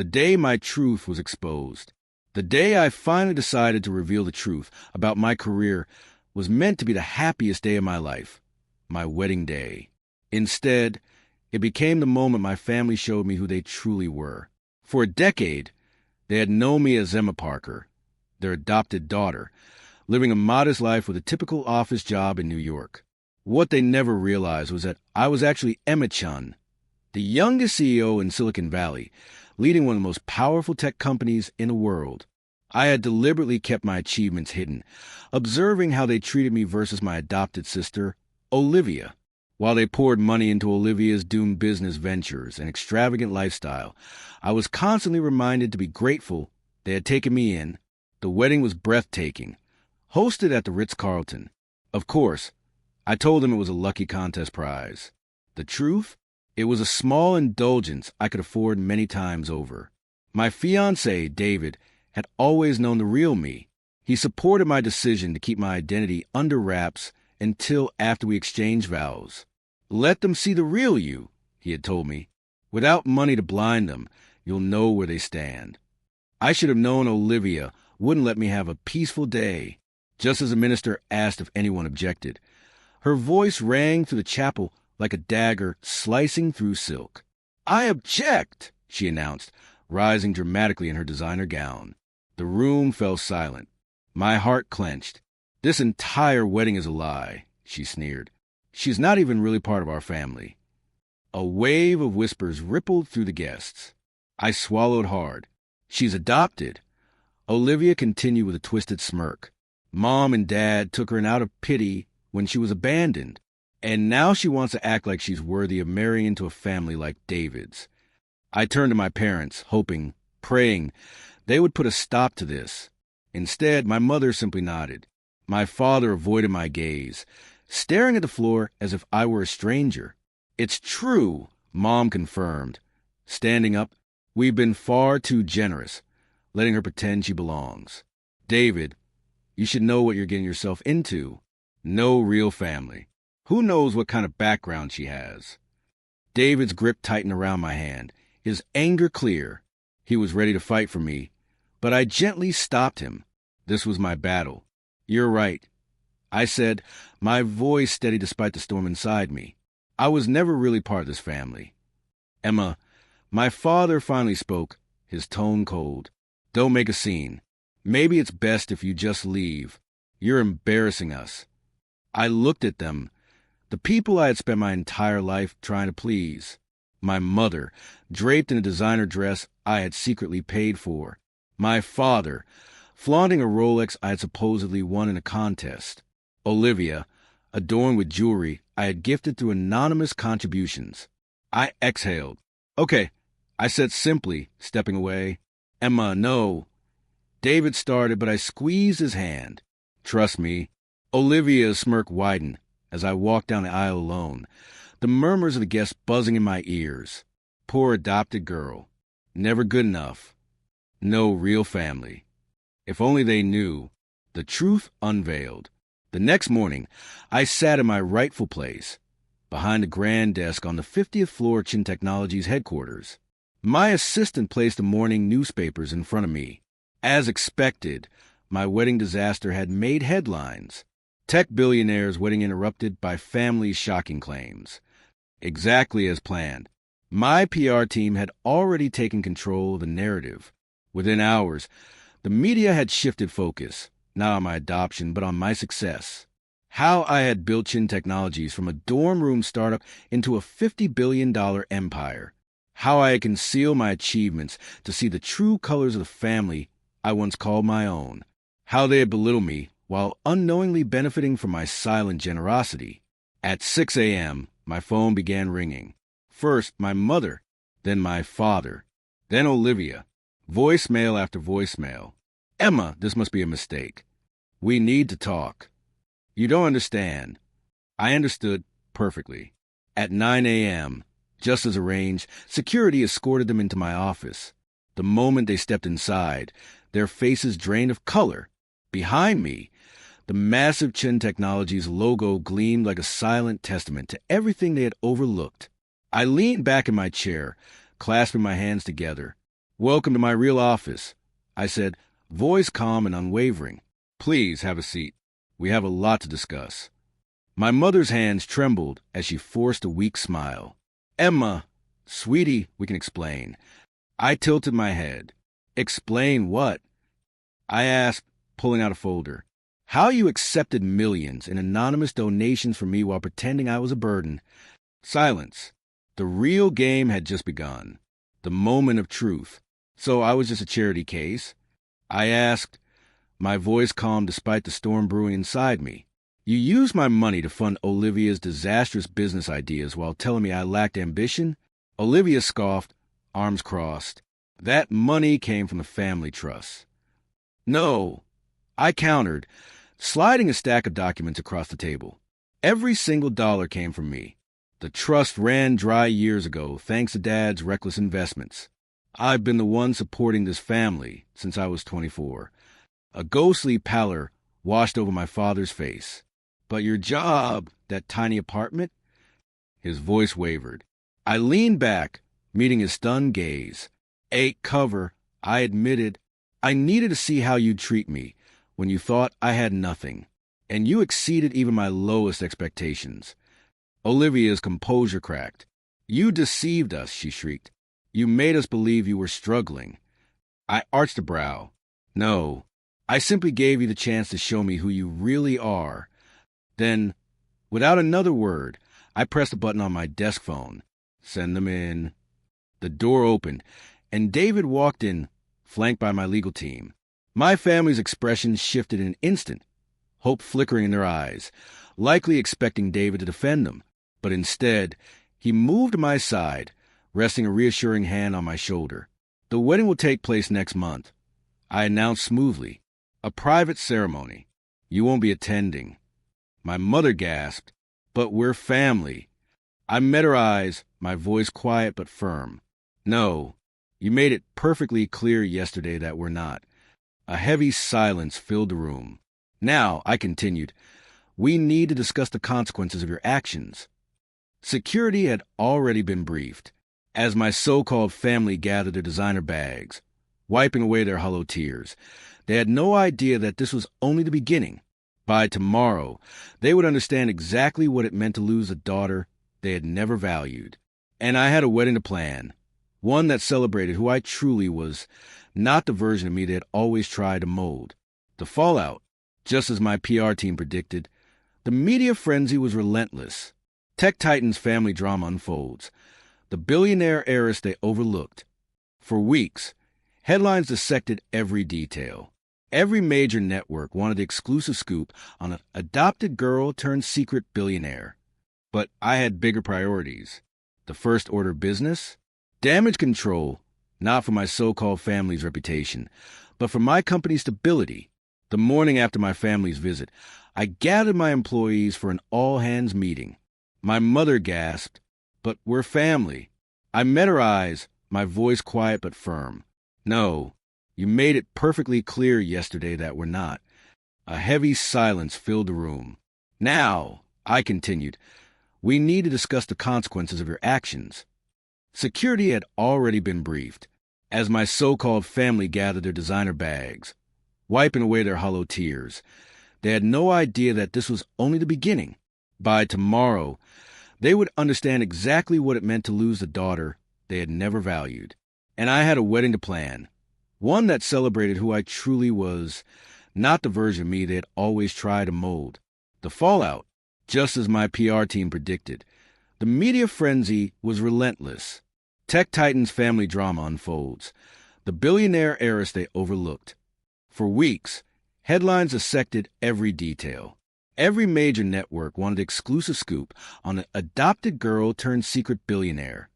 The day my truth was exposed. The day I finally decided to reveal the truth about my career was meant to be the happiest day of my life, my wedding day. Instead, it became the moment my family showed me who they truly were. For a decade, they had known me as Emma Parker, their adopted daughter, living a modest life with a typical office job in New York. What they never realized was that I was actually Emma Chun, the youngest CEO in Silicon Valley, leading one of the most powerful tech companies in the world. I had deliberately kept my achievements hidden, observing how they treated me versus my adopted sister, Olivia. While they poured money into Olivia's doomed business ventures and extravagant lifestyle, I was constantly reminded to be grateful they had taken me in. The wedding was breathtaking, hosted at the Ritz-Carlton. Of course, I told them it was a lucky contest prize. The truth? It was a small indulgence I could afford many times over. My fiancé, David, had always known the real me. He supported my decision to keep my identity under wraps until after we exchanged vows. Let them see the real you, he had told me. Without money to blind them, you'll know where they stand. I should have known Olivia wouldn't let me have a peaceful day, just as the minister asked if anyone objected. Her voice rang through the chapel like a dagger slicing through silk. "I object," she announced, rising dramatically in her designer gown. The room fell silent. My heart clenched. "This entire wedding is a lie," she sneered. "She's not even really part of our family." A wave of whispers rippled through the guests. I swallowed hard. "She's adopted." Olivia continued with a twisted smirk. "Mom and Dad took her in out of pity when she was abandoned. And now she wants to act like she's worthy of marrying into a family like David's." I turned to my parents, hoping, praying, they would put a stop to this. Instead, my mother simply nodded. My father avoided my gaze, staring at the floor as if I were a stranger. "It's true," Mom confirmed. Standing up, "We've been far too generous, letting her pretend she belongs. David, you should know what you're getting yourself into. No real family. Who knows what kind of background she has?" David's grip tightened around my hand, his anger clear. He was ready to fight for me, but I gently stopped him. This was my battle. "You're right," I said, my voice steady despite the storm inside me. "I was never really part of this family." "Emma," my father finally spoke, his tone cold. "Don't make a scene. Maybe it's best if you just leave. You're embarrassing us." I looked at them, the people I had spent my entire life trying to please. My mother, draped in a designer dress I had secretly paid for. My father, flaunting a Rolex I had supposedly won in a contest. Olivia, adorned with jewelry I had gifted through anonymous contributions. I exhaled. "Okay," I said simply, stepping away. "Emma, no." David started, but I squeezed his hand. "Trust me." Olivia's smirk widened as I walked down the aisle alone, the murmurs of the guests buzzing in my ears. Poor adopted girl. Never good enough. No real family. If only they knew. The truth unveiled. The next morning, I sat in my rightful place, behind a grand desk on the 50th floor of Chin Technologies headquarters. My assistant placed the morning newspapers in front of me. As expected, my wedding disaster had made headlines. Tech billionaires' wedding interrupted by family's shocking claims. Exactly as planned. My PR team had already taken control of the narrative. Within hours, the media had shifted focus, not on my adoption, but on my success. How I had built Chin Technologies from a dorm room startup into a $50 billion empire. How I had concealed my achievements to see the true colors of the family I once called my own. How they had belittled me while unknowingly benefiting from my silent generosity. At 6 a.m., my phone began ringing. First, my mother, then my father, then Olivia. Voicemail after voicemail. "Emma, this must be a mistake. We need to talk." "You don't understand." I understood perfectly. At 9 a.m., just as arranged, security escorted them into my office. The moment they stepped inside, their faces drained of color. Behind me, the massive Chin Technologies logo gleamed like a silent testament to everything they had overlooked. I leaned back in my chair, clasping my hands together. "Welcome to my real office," I said, voice calm and unwavering. "Please have a seat. We have a lot to discuss." My mother's hands trembled as she forced a weak smile. "Emma, sweetie, we can explain." I tilted my head. "Explain what?" I asked, pulling out a folder. "How you accepted millions in anonymous donations from me while pretending I was a burden." Silence. The real game had just begun. The moment of truth. "So I was just a charity case?" I asked, my voice calm despite the storm brewing inside me. "You used my money to fund Olivia's disastrous business ideas while telling me I lacked ambition?" Olivia scoffed, arms crossed. "That money came from the family trust." "No," I countered, sliding a stack of documents across the table. "Every single dollar came from me. The trust ran dry years ago, thanks to Dad's reckless investments. I've been the one supporting this family since I was 24. A ghostly pallor washed over my father's face. "But your job, that tiny apartment?" His voice wavered. I leaned back, meeting his stunned gaze. "A cover," I admitted. "I needed to see how you'd treat me when you thought I had nothing. And you exceeded even my lowest expectations." Olivia's composure cracked. "You deceived us," she shrieked. "You made us believe you were struggling." I arched a brow. "No, I simply gave you the chance to show me who you really are." Then, without another word, I pressed a button on my desk phone. "Send them in." The door opened, and David walked in, flanked by my legal team. My family's expressions shifted in an instant, hope flickering in their eyes, likely expecting David to defend them. But instead, he moved to my side, resting a reassuring hand on my shoulder. "The wedding will take place next month," I announced smoothly. "A private ceremony. You won't be attending." My mother gasped. "But we're family." I met her eyes, my voice quiet but firm. "No, you made it perfectly clear yesterday that we're not." A heavy silence filled the room. "Now," I continued, "we need to discuss the consequences of your actions." Security had already been briefed. As my so-called family gathered their designer bags, wiping away their hollow tears, they had no idea that this was only the beginning. By tomorrow, they would understand exactly what it meant to lose a daughter they had never valued. And I had a wedding to plan, one that celebrated who I truly was, not the version of me they had always tried to mold. The fallout, just as my PR team predicted, the media frenzy was relentless. Tech Titan's family drama unfolds. The billionaire heiress they overlooked. For weeks, headlines dissected every detail. Every major network wanted the exclusive scoop on an adopted girl turned secret billionaire. But I had bigger priorities. The first order of business? Damage control, not for my so-called family's reputation, but for my company's stability. The morning after my family's visit, I gathered my employees for an all-hands meeting. My mother gasped, "But we're family." I met her eyes, my voice quiet but firm. "No, you made it perfectly clear yesterday that we're not." A heavy silence filled the room. "Now," I continued, "we need to discuss the consequences of your actions." Security had already been briefed. As my so-called family gathered their designer bags, wiping away their hollow tears, they had no idea that this was only the beginning. By tomorrow, they would understand exactly what it meant to lose the daughter they had never valued. And I had a wedding to plan, one that celebrated who I truly was, not the version of me they had always tried to mold. The fallout, just as my PR team predicted. The media frenzy was relentless. Tech Titan's family drama unfolds. The billionaire heiress they overlooked. For weeks, headlines dissected every detail. Every major network wanted the exclusive scoop on an adopted girl turned secret billionaire.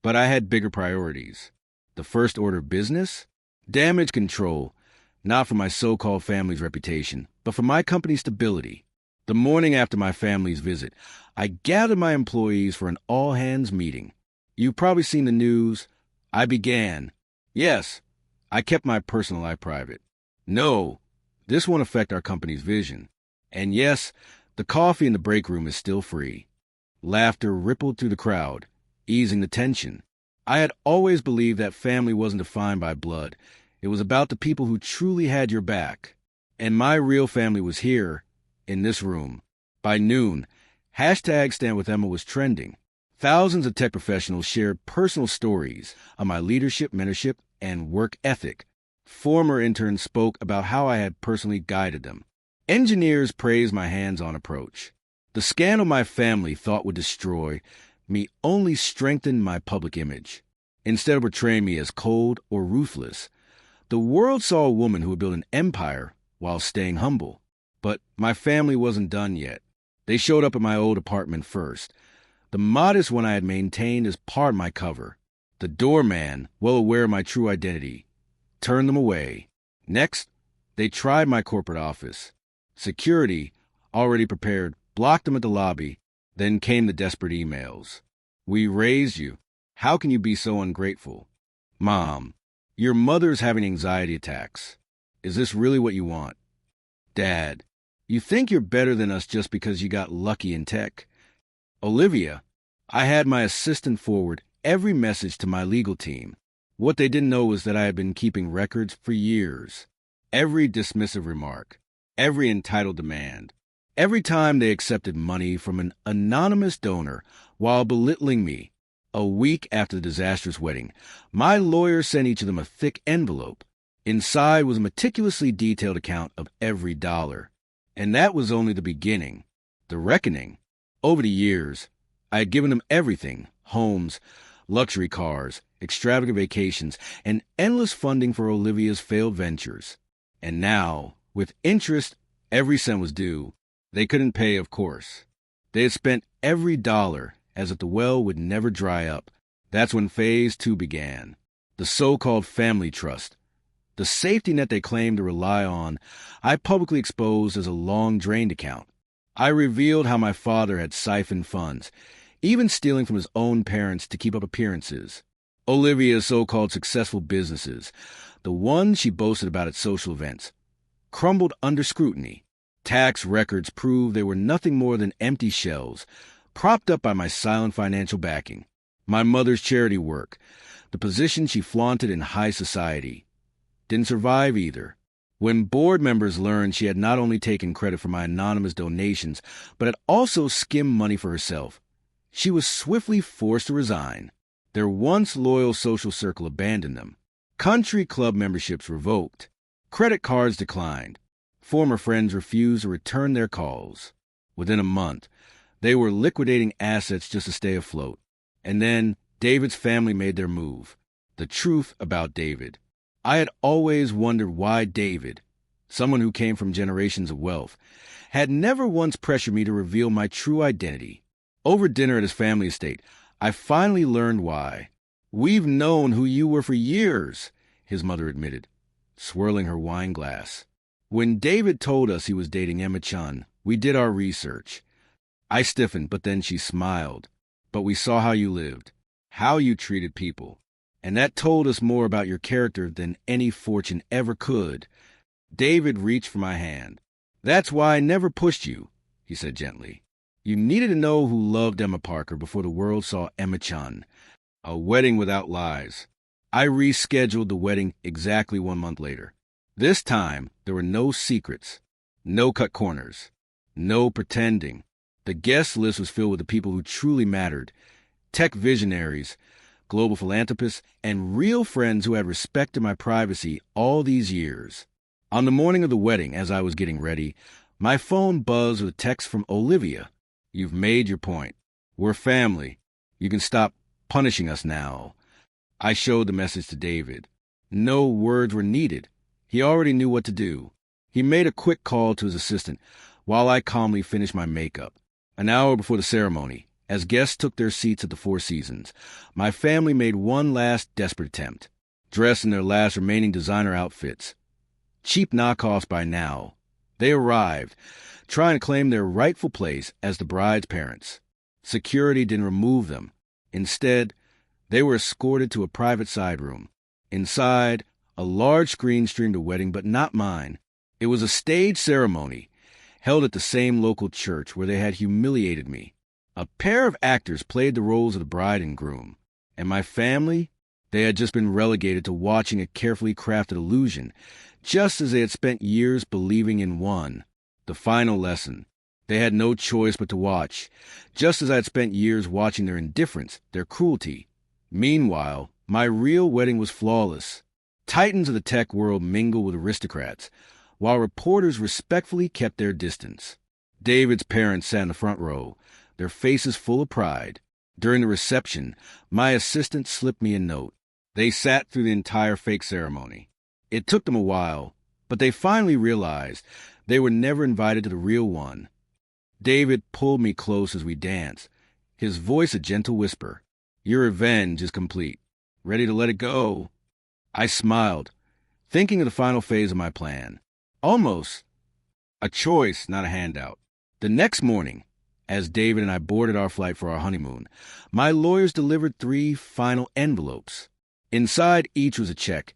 But I had bigger priorities. The first order of business? Damage control, not for my so-called family's reputation, but for my company's stability. The morning after my family's visit, I gathered my employees for an all-hands meeting. You've probably seen the news. I began. Yes, I kept my personal life private. No, this won't affect our company's vision. And yes, the coffee in the break room is still free. Laughter rippled through the crowd, easing the tension. I had always believed that family wasn't defined by blood. It was about the people who truly had your back. And my real family was here, in this room. By noon, #StandWithEmma was trending. Thousands of tech professionals shared personal stories of my leadership, mentorship, and work ethic. Former interns spoke about how I had personally guided them. Engineers praised my hands-on approach. The scandal my family thought would destroy me only strengthened my public image. Instead of portraying me as cold or ruthless, the world saw a woman who would build an empire while staying humble. But my family wasn't done yet. They showed up at my old apartment first. The modest one I had maintained as part of my cover. The doorman, well aware of my true identity, turned them away. Next, they tried my corporate office. Security, already prepared, blocked them at the lobby. Then came the desperate emails. "We raised you. How can you be so ungrateful? Mom, your mother's having anxiety attacks. Is this really what you want? Dad, you think you're better than us just because you got lucky in tech. Olivia, I had my assistant forward every message to my legal team. What they didn't know was that I had been keeping records for years. Every dismissive remark, every entitled demand, every time they accepted money from an anonymous donor while belittling me. A week after the disastrous wedding, my lawyer sent each of them a thick envelope. Inside was a meticulously detailed account of every dollar. And that was only the beginning. The reckoning. Over the years, I had given them everything: homes, luxury cars, extravagant vacations, and endless funding for Olivia's failed ventures. And now, with interest, every cent was due. They couldn't pay, of course. They had spent every dollar, as if the well would never dry up. That's when Phase 2 began. The so-called family trust. The safety net they claimed to rely on, I publicly exposed as a long-drained account. I revealed how my father had siphoned funds, even stealing from his own parents to keep up appearances. Olivia's so-called successful businesses, the ones she boasted about at social events, crumbled under scrutiny. Tax records proved they were nothing more than empty shells, propped up by my silent financial backing. My mother's charity work, the position she flaunted in high society, didn't survive either. When board members learned she had not only taken credit for my anonymous donations, but had also skimmed money for herself, she was swiftly forced to resign. Their once loyal social circle abandoned them. Country club memberships revoked. Credit cards declined. Former friends refused to return their calls. Within a month, they were liquidating assets just to stay afloat. And then David's family made their move. The truth about David. I had always wondered why David, someone who came from generations of wealth, had never once pressured me to reveal my true identity. Over dinner at his family estate, I finally learned why. "We've known who you were for years," his mother admitted, swirling her wine glass. "When David told us he was dating Emma Chun, we did our research." I stiffened, but then she smiled. "But we saw how you lived, how you treated people. And that told us more about your character than any fortune ever could." David reached for my hand. "That's why I never pushed you," he said gently. "You needed to know who loved Emma Parker before the world saw Emma Chun. A wedding without lies." I rescheduled the wedding exactly 1 month later. This time, there were no secrets, no cut corners, no pretending. The guest list was filled with the people who truly mattered: tech visionaries, global philanthropists, and real friends who had respected my privacy all these years. On the morning of the wedding, as I was getting ready, my phone buzzed with a text from Olivia. "You've made your point. We're family. You can stop punishing us now." I showed the message to David. No words were needed. He already knew what to do. He made a quick call to his assistant while I calmly finished my makeup. An hour before the ceremony, as guests took their seats at the Four Seasons, my family made one last desperate attempt, dressed in their last remaining designer outfits. Cheap knockoffs by now. They arrived, trying to claim their rightful place as the bride's parents. Security didn't remove them. Instead, they were escorted to a private side room. Inside, a large screen streamed a wedding, but not mine. It was a staged ceremony, held at the same local church where they had humiliated me. A pair of actors played the roles of the bride and groom, And my family? They had just been relegated to watching a carefully crafted illusion, just as they had spent years believing in one. The final lesson. They had no choice but to watch, just as I had spent years watching their indifference, their cruelty. Meanwhile, my real wedding was flawless. Titans of the tech world mingled with aristocrats, while reporters respectfully kept their distance. David's parents sat in the front row, their faces full of pride. During the reception, my assistant slipped me a note. They sat through the entire fake ceremony. It took them a while, but they finally realized they were never invited to the real one. David pulled me close as we danced, his voice a gentle whisper. Your revenge is complete. Ready to let it go? I smiled, thinking of the final phase of my plan. Almost a choice, not a handout. The next morning, as David and I boarded our flight for our honeymoon, my lawyers delivered 3 final envelopes. Inside each was a check,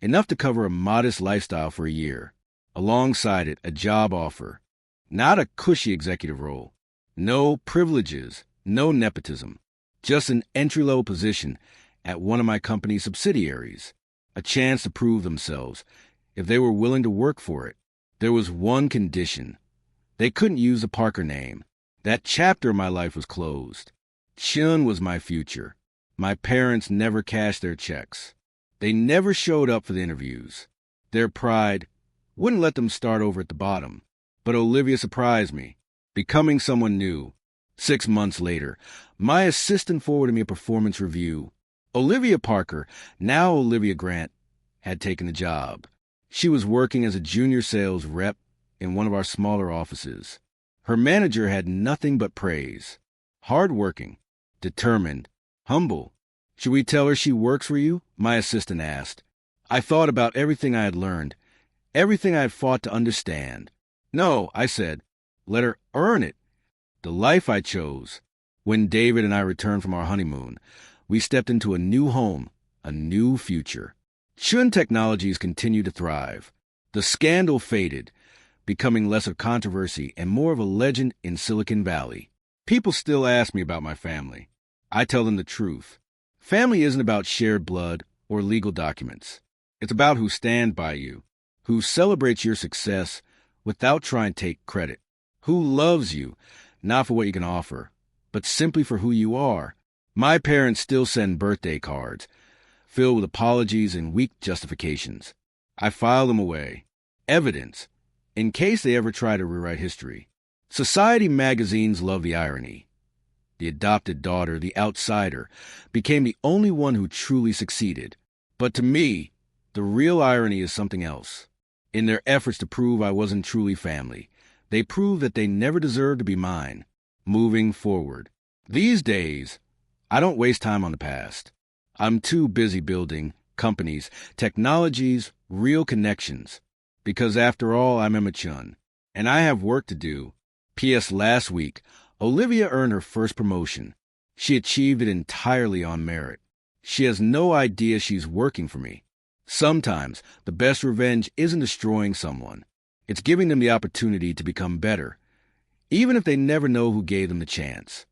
enough to cover a modest lifestyle for a year. Alongside it, a job offer. Not a cushy executive role. No privileges, no nepotism. Just an entry-level position at one of my company's subsidiaries. A chance to prove themselves, if they were willing to work for it. There was one condition. They couldn't use the Parker name. That chapter of my life was closed. Chun was my future. My parents never cashed their checks. They never showed up for the interviews. Their pride wouldn't let them start over at the bottom. But Olivia surprised me, becoming someone new. 6 months later, my assistant forwarded me a performance review. Olivia Parker, now Olivia Grant, had taken the job. She was working as a junior sales rep in one of our smaller offices. Her manager had nothing but praise. Hardworking, determined, humble. Should we tell her she works for you? My assistant asked. I thought about everything I had learned, everything I had fought to understand. No, I said, let her earn it. The life I chose. When David and I returned from our honeymoon, we stepped into a new home, a new future. Chun Technologies continued to thrive. The scandal faded, becoming less of controversy and more of a legend in Silicon Valley. People still ask me about my family. I tell them the truth. Family isn't about shared blood or legal documents. It's about who stand by you, who celebrates your success without trying to take credit, who loves you, not for what you can offer, but simply for who you are. My parents still send birthday cards, filled with apologies and weak justifications. I file them away. Evidence, in case they ever try to rewrite history. Society magazines love the irony. The adopted daughter, the outsider, became the only one who truly succeeded. But to me, the real irony is something else. In their efforts to prove I wasn't truly family, they proved that they never deserved to be mine. Moving forward. These days, I don't waste time on the past. I'm too busy building companies, technologies, real connections. Because after all, I'm Emma Chun, and I have work to do. P.S. Last week, Olivia earned her first promotion. She achieved it entirely on merit. She has no idea she's working for me. Sometimes, the best revenge isn't destroying someone. It's giving them the opportunity to become better, even if they never know who gave them the chance.